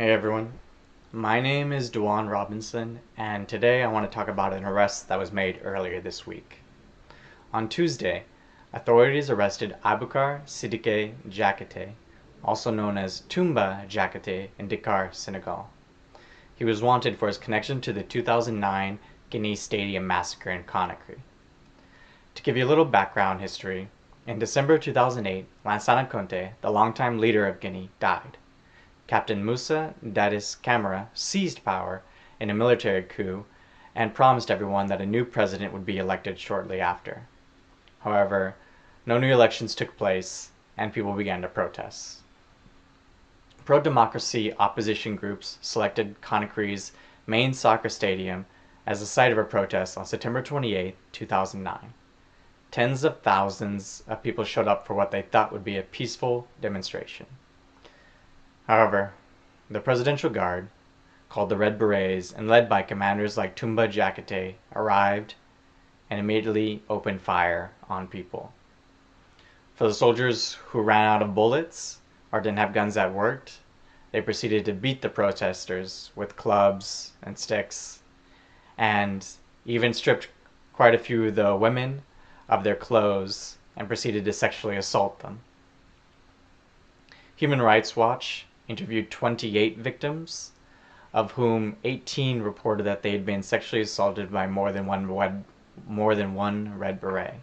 Hey everyone, my name is Duan Robinson, and today I want to talk about an arrest that was made earlier this week. On Tuesday, authorities arrested Aboubacar Sidiki Diakité, also known as Toumba Diakite in Dakar, Senegal. He was wanted for his connection to the 2009 Guinea Stadium Massacre in Conakry. To give you a little background history, in December 2008, Lansana Conté, the longtime leader of Guinea, died. Captain Dadis Camara seized power in a military coup and promised everyone that a new president would be elected shortly after. However, no new elections took place and people began to protest. Pro-democracy opposition groups selected Conakry's main soccer stadium as the site of a protest on September 28, 2009. Tens of thousands of people showed up for what they thought would be a peaceful demonstration. However, the Presidential Guard, called the Red Berets and led by commanders like Toumba Diakite, arrived and immediately opened fire on people. For the soldiers who ran out of bullets or didn't have guns that worked, they proceeded to beat the protesters with clubs and sticks, and even stripped quite a few of the women of their clothes and proceeded to sexually assault them. Human Rights Watch interviewed 28 victims, of whom 18 reported that they had been sexually assaulted by more than one Red Beret.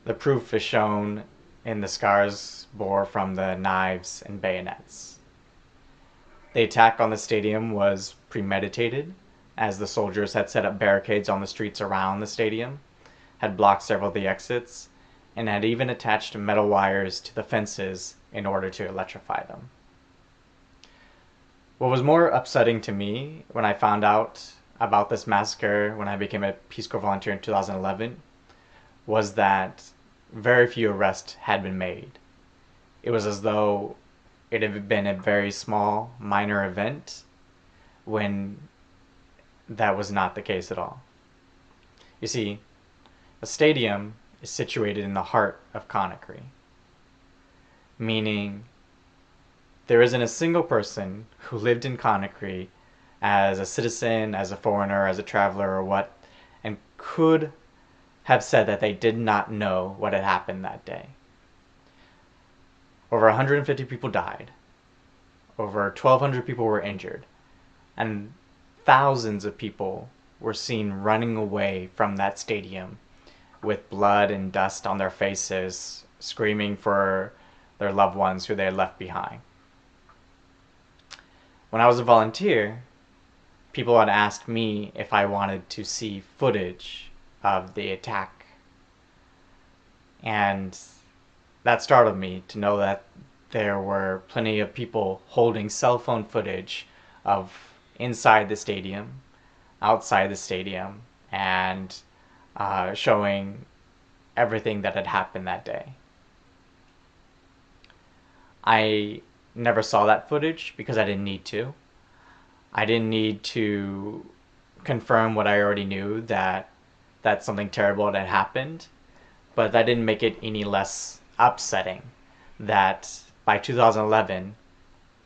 The proof is shown in the scars bore from the knives and bayonets. The attack on the stadium was premeditated, as the soldiers had set up barricades on the streets around the stadium, had blocked several of the exits, and had even attached metal wires to the fences in order to electrify them. What was more upsetting to me when I found out about this massacre when I became a Peace Corps volunteer in 2011 was that very few arrests had been made. It was as though it had been a very small, minor event, when that was not the case at all. You see, a stadium is situated in the heart of Conakry, meaning there isn't a single person who lived in Conakry as a citizen, as a foreigner, as a traveler, or what, and could have said that they did not know what had happened that day. Over 150 people died. Over 1,200 people were injured. And thousands of people were seen running away from that stadium with blood and dust on their faces, screaming for their loved ones who they had left behind. When I was a volunteer, people had asked me if I wanted to see footage of the attack. And that startled me to know that there were plenty of people holding cell phone footage of inside the stadium, outside the stadium, and showing everything that had happened that day. I never saw that footage because I didn't need to. I didn't need to confirm what I already knew, that something terrible had happened, but that didn't make it any less upsetting that by 2011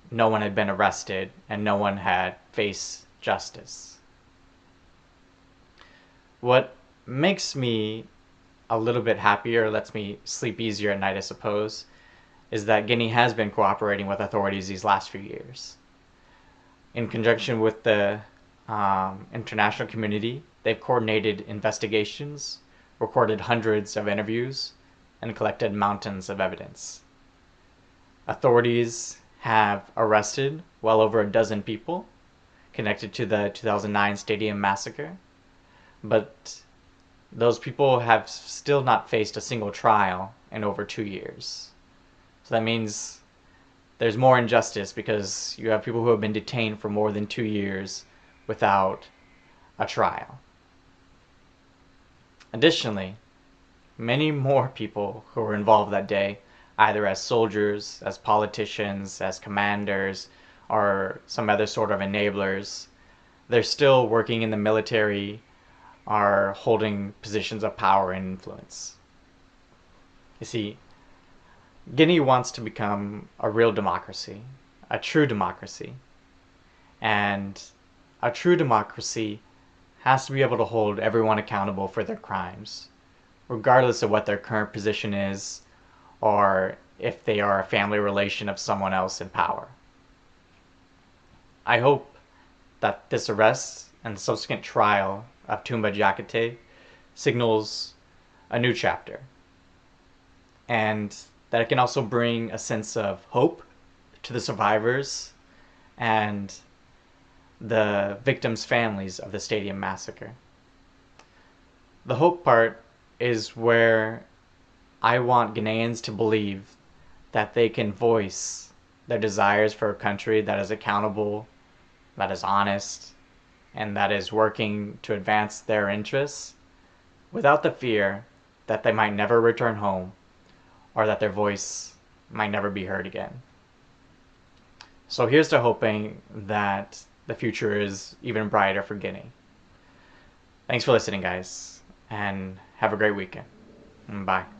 no one had been arrested and no one had faced justice. What makes me a little bit happier, lets me sleep easier at night, I suppose, is that Guinea has been cooperating with authorities these last few years. In conjunction with the international community, they've coordinated investigations, recorded hundreds of interviews, and collected mountains of evidence. Authorities have arrested well over a dozen people connected to the 2009 Stadium Massacre, but those people have still not faced a single trial in over 2 years. So that means there's more injustice because you have people who have been detained for more than 2 years without a trial. Additionally, many more people who were involved that day, either as soldiers, as politicians, as commanders, or some other sort of enablers, they're still working in the military, are holding positions of power and influence. You see, Guinea wants to become a real democracy, a true democracy. And a true democracy has to be able to hold everyone accountable for their crimes, regardless of what their current position is or if they are a family relation of someone else in power. I hope that this arrest and the subsequent trial of Toumba Diakite signals a new chapter, and that it can also bring a sense of hope to the survivors and the victims' families of the stadium massacre. The hope part is where I want Guineans to believe that they can voice their desires for a country that is accountable, that is honest, and that is working to advance their interests without the fear that they might never return home or that their voice might never be heard again. So here's to hoping that the future is even brighter for Guinea. Thanks for listening, guys, and have a great weekend. Bye.